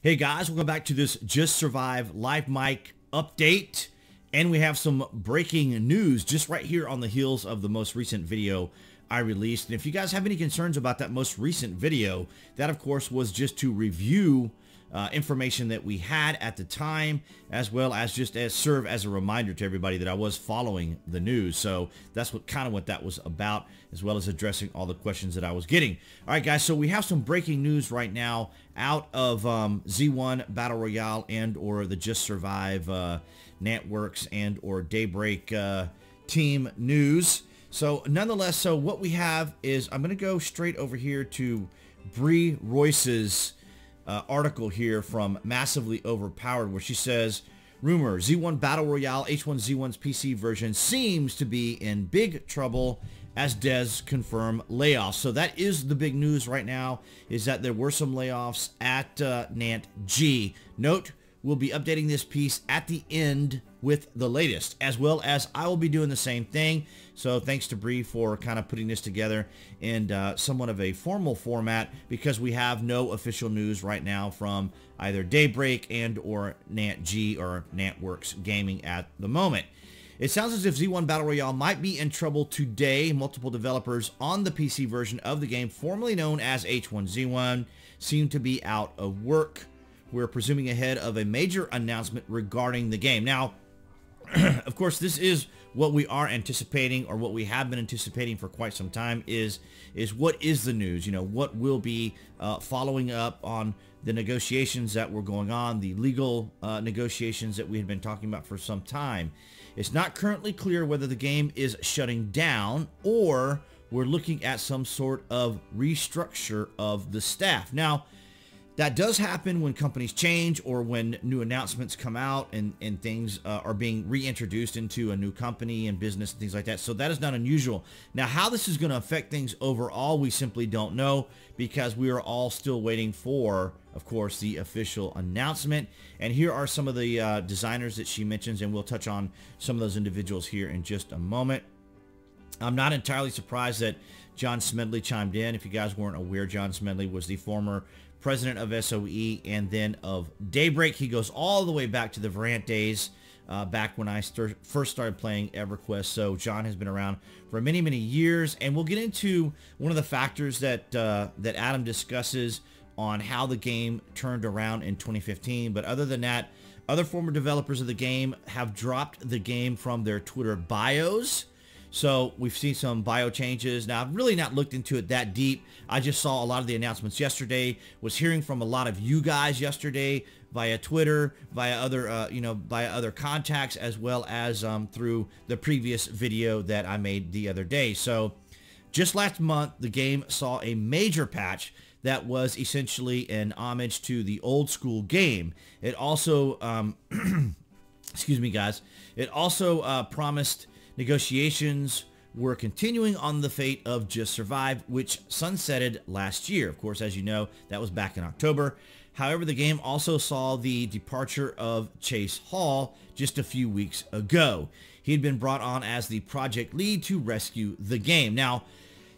Hey guys, welcome back to this Just Survive live mic update. And we have some breaking news just right here on the heels of the most recent video I released. And if you guys have any concerns about that most recent video, that of course was just to review information that we had at the time, as well as just serve as a reminder to everybody that I was following the news. So that's what that was about, as well as addressing all the questions that I was getting. All right, guys, so we have some breaking news right now out of Z1 Battle Royale and or the JustSurvive NantWorks and or Daybreak team news. So nonetheless, so what we have is, I'm going to go straight over here to Bree Royce's article here from Massively Overpowered, where she says, rumor, Z1 Battle Royale H1Z1's PC version seems to be in big trouble as devs confirm layoffs. So that is the big news right now, is that there were some layoffs at NantG. Note, we'll be updating this piece at the end with the latest, as well as I will be doing the same thing. So thanks to Bree for kind of putting this together in somewhat of a formal format, because we have no official news right now from either Daybreak and or NantG or NantWorks Gaming at the moment. It sounds as if Z1 Battle Royale might be in trouble today. Multiple developers on the PC version of the game, formerly known as H1Z1, seem to be out of work. We're presuming ahead of a major announcement regarding the game. Now, of course, this is what we are anticipating, or what we have been anticipating for quite some time, is what is the news? You know, what will be following up on the negotiations that were going on, the legal negotiations that we had been talking about for some time. It's not currently clear whether the game is shutting down or we're looking at some sort of restructure of the staff. Now, that does happen when companies change or when new announcements come out and things are being reintroduced into a new company and business and things like that. So that is not unusual. Now, how this is going to affect things overall, we simply don't know, because we are all still waiting for, of course, the official announcement. And here are some of the designers that she mentions, and we'll touch on some of those individuals here in just a moment. I'm not entirely surprised that John Smedley chimed in. If you guys weren't aware, John Smedley was the former president of SOE and then of Daybreak. He goes all the way back to the Varant days, back when I first started playing EverQuest. So John has been around for many, many years, and we'll get into one of the factors that that Adam discusses on how the game turned around in 2015. But other than that, other former developers of the game have dropped the game from their Twitter bios. So we've seen some bio changes. Now, I've really not looked into it that deep. I just saw a lot of the announcements yesterday, was hearing from a lot of you guys yesterday via Twitter, via other, via other contacts, as well as through the previous video that I made the other day. So just last month, the game saw a major patch that was essentially an homage to the old school game. It also, excuse me, guys, it also promised negotiations were continuing on the fate of JustSurvive, which sunsetted last year. Of course, as you know, that was back in October. However, the game also saw the departure of Chase Hall just a few weeks ago. He had been brought on as the project lead to rescue the game. Now,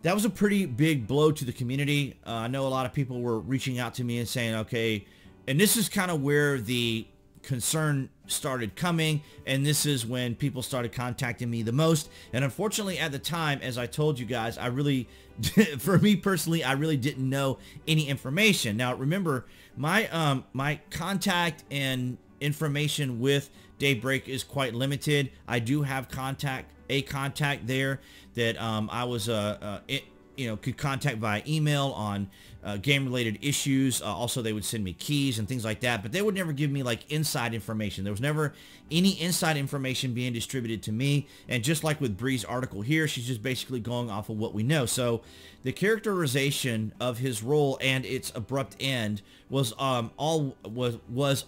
that was a pretty big blow to the community. I know a lot of people were reaching out to me and saying, okay, and this is kind of where the concern started coming, and this is when people started contacting me the most. And unfortunately, at the time, as I told you guys, I really, for me personally, I really didn't know any information. Now, remember, my my contact and information with Daybreak is quite limited. I do have a contact there that I was could contact via email on game-related issues. Also, they would send me keys and things like that, but they would never give me like inside information. There was never any inside information being distributed to me. And just like with Bree's article here, she's just basically going off of what we know. So the characterization of his role and its abrupt end was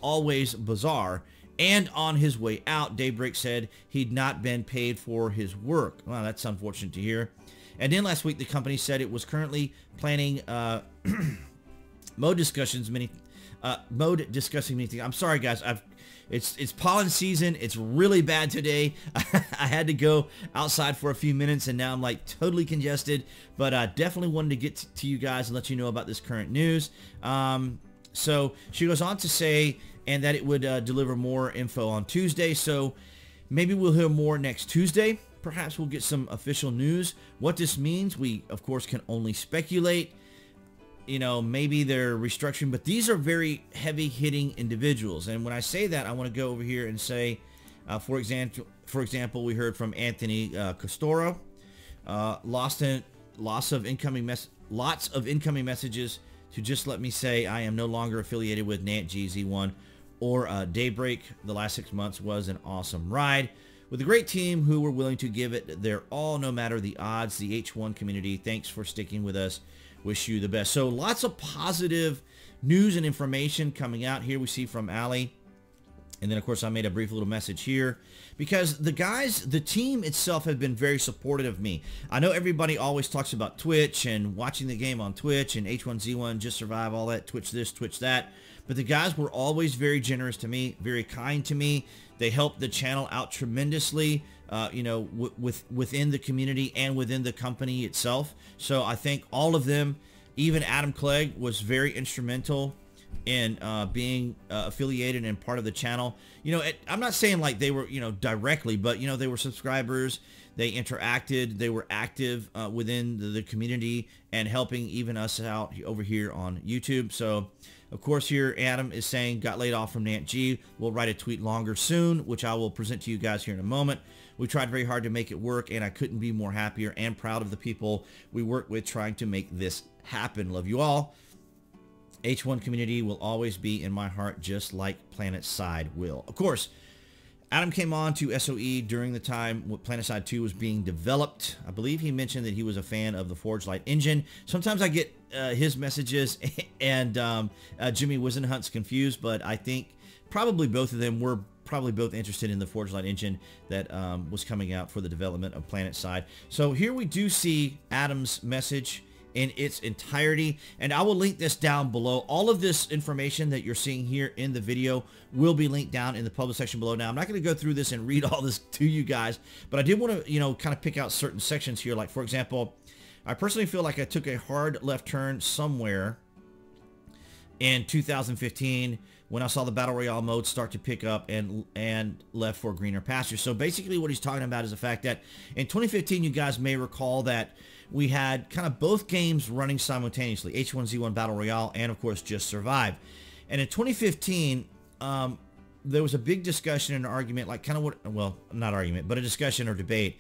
always bizarre. And on his way out, Daybreak said he'd not been paid for his work. Wow, that's unfortunate to hear. And then last week, the company said it was currently planning mode discussing many things. I'm sorry, guys. It's pollen season. It's really bad today. I had to go outside for a few minutes, and now I'm like totally congested. But I definitely wanted to get to you guys and let you know about this current news. So she goes on to say, and that it would deliver more info on Tuesday. So maybe we'll hear more next Tuesday. Perhaps we'll get some official news. What this means, we of course can only speculate. You know, maybe they're restructuring, but these are very heavy-hitting individuals. And when I say that, I want to go over here and say, for example, we heard from Anthony Costoro, lots of incoming messages to just let me say I am no longer affiliated with NantG Z1 or Daybreak. The last 6 months was an awesome ride with a great team who were willing to give it their all no matter the odds. The H1 community, thanks for sticking with us. Wish you the best. So lots of positive news and information coming out here. We see from Ali. And then, of course, I made a brief little message here because the team itself have been very supportive of me. I know everybody always talks about Twitch and watching the game on Twitch and H1Z1, JustSurvive, all that, Twitch this, Twitch that. But the guys were always very generous to me, very kind to me. They helped the channel out tremendously, you know, within the community and within the company itself. So I think all of them, even Adam Clegg was very instrumental in being affiliated and part of the channel. You know, I'm not saying like they were, you know, directly, but, you know, they were subscribers. They interacted. They were active within the community and helping even us out over here on YouTube. So, of course, here Adam is saying, got laid off from NantG. We'll write a tweet longer soon, which I will present to you guys here in a moment. We tried very hard to make it work, and I couldn't be more happier and proud of the people we work with trying to make this happen. Love you all. H1 community will always be in my heart, just like PlanetSide will. Of course, Adam came on to SOE during the time when PlanetSide 2 was being developed. I believe he mentioned that he was a fan of the Forge Light engine. Sometimes I get his messages and Jimmy Wisenhunt's confused, but I think probably both of them were probably both interested in the Forge Light engine that was coming out for the development of PlanetSide. So here we do see Adam's message in its entirety, and I will link this down below. All of this information that you're seeing here in the video will be linked down in the public section below. Now, I'm not going to go through this and read all this to you guys, but I did want to, you know, kind of pick out certain sections here. Like, for example, I personally feel like I took a hard left turn somewhere in 2015 when I saw the Battle Royale mode start to pick up and left for greener pastures. So basically what he's talking about is the fact that in 2015, you guys may recall that we had kind of both games running simultaneously, H1Z1 Battle Royale and, of course, JustSurvive. And in 2015, there was a big discussion and argument, like kind of what, well, not argument, but a discussion or debate.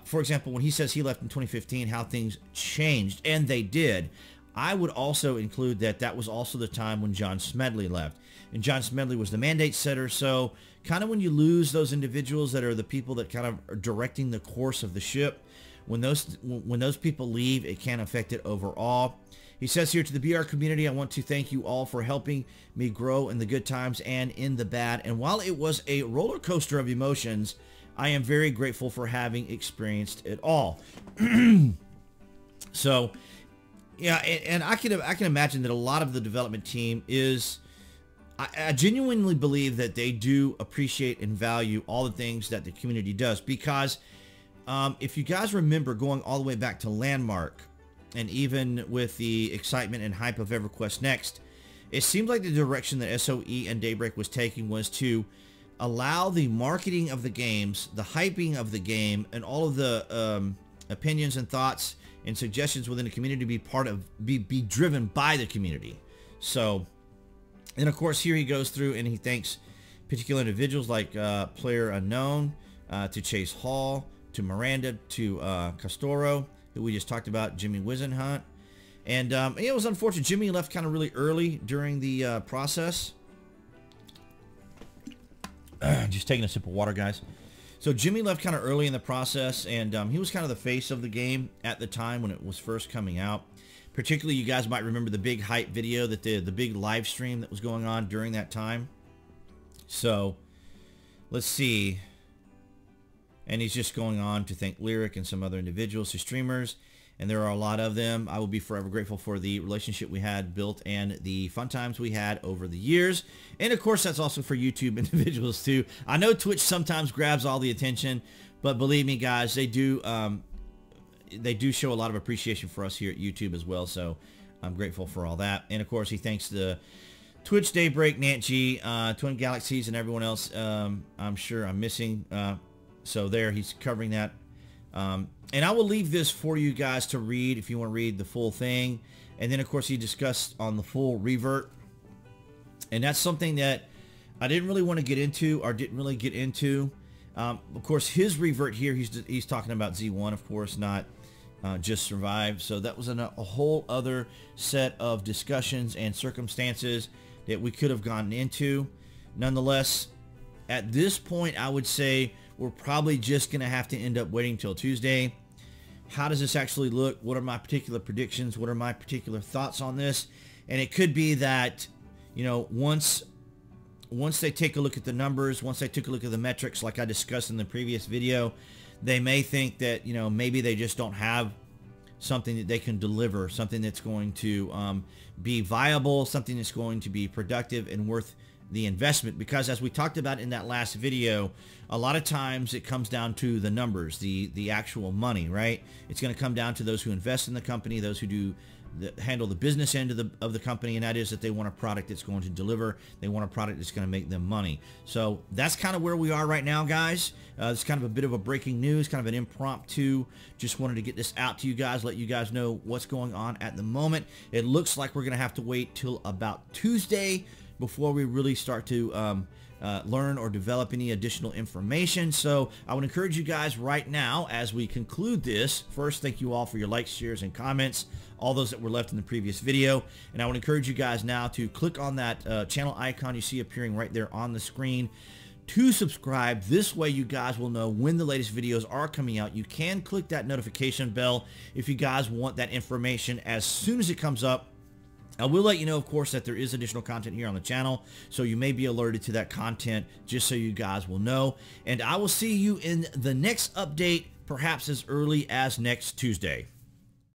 For example, when he says he left in 2015, how things changed, and they did. I would also include that that was also the time when John Smedley left. And John Smedley was the mandate setter, so kind of when you lose those individuals that are the people that kind of are directing the course of the ship, when those people leave, it can affect it overall. He says here, to the BR community, I want to thank you all for helping me grow in the good times and in the bad. And while it was a roller coaster of emotions, I am very grateful for having experienced it all. So, yeah, and I can imagine that a lot of the development team is, I genuinely believe that they do appreciate and value all the things that the community does, because if you guys remember going all the way back to Landmark, and even with the excitement and hype of EverQuest Next, it seemed like the direction that SOE and Daybreak was taking was to allow the marketing of the games, the hyping of the game, and all of the opinions and thoughts and suggestions within the community to be be driven by the community. So, and of course here he goes through and he thanks particular individuals like Player Unknown, to Chase Hall, to Miranda, to Castoro, who we just talked about, Jimmy Wisenhunt. And it was unfortunate. Jimmy left kind of really early during the process. Just taking a sip of water, guys. So Jimmy left kind of early in the process, and he was kind of the face of the game at the time when it was first coming out. Particularly, you guys might remember the big hype video, that the big live stream that was going on during that time. So, let's see. And he's just going on to thank Lyric and some other individuals, to streamers, and there are a lot of them. I will be forever grateful for the relationship we had built and the fun times we had over the years. And of course, that's also for YouTube individuals too. I know Twitch sometimes grabs all the attention, but believe me, guys, they do show a lot of appreciation for us here at YouTube as well. So I'm grateful for all that. And of course, he thanks the Twitch, Daybreak, NantG, Twin Galaxies, and everyone else. I'm sure I'm missing. So there, he's covering that. And I will leave this for you guys to read if you want to read the full thing. And then, of course, he discussed on the full revert. And that's something that I didn't really want to get into, or didn't really get into. Of course, his revert here, he's talking about Z1, of course, not JustSurvive. So that was a whole other set of discussions and circumstances that we could have gotten into. Nonetheless, at this point, I would say we're probably just going to have to end up waiting till Tuesday. How does this actually look? What are my particular predictions? What are my particular thoughts on this? And it could be that, you know, once they take a look at the numbers, once they took a look at the metrics like I discussed in the previous video, they may think that, you know, maybe they just don't have something that they can deliver, something that's going to be viable, something that's going to be productive and worth the investment. Because as we talked about in that last video, a lot of times it comes down to the numbers, the actual money, right? It's going to come down to those who invest in the company, those who handle the business end of the company, and that is that they want a product that's going to deliver. They want a product that's going to make them money. So that's kind of where we are right now, guys. It's kind of a bit of a breaking news, kind of an impromptu. Just wanted to get this out to you guys, let you guys know what's going on at the moment. It looks like we're going to have to wait till about Tuesday before we really start to learn or develop any additional information. So I would encourage you guys right now, as we conclude this, first, thank you all for your likes, shares, and comments, all those that were left in the previous video. And I would encourage you guys now to click on that channel icon you see appearing right there on the screen to subscribe. This way you guys will know when the latest videos are coming out. You can click that notification bell if you guys want that information as soon as it comes up. I will let you know, of course, that there is additional content here on the channel, so you may be alerted to that content just so you guys will know. And I will see you in the next update, perhaps as early as next Tuesday.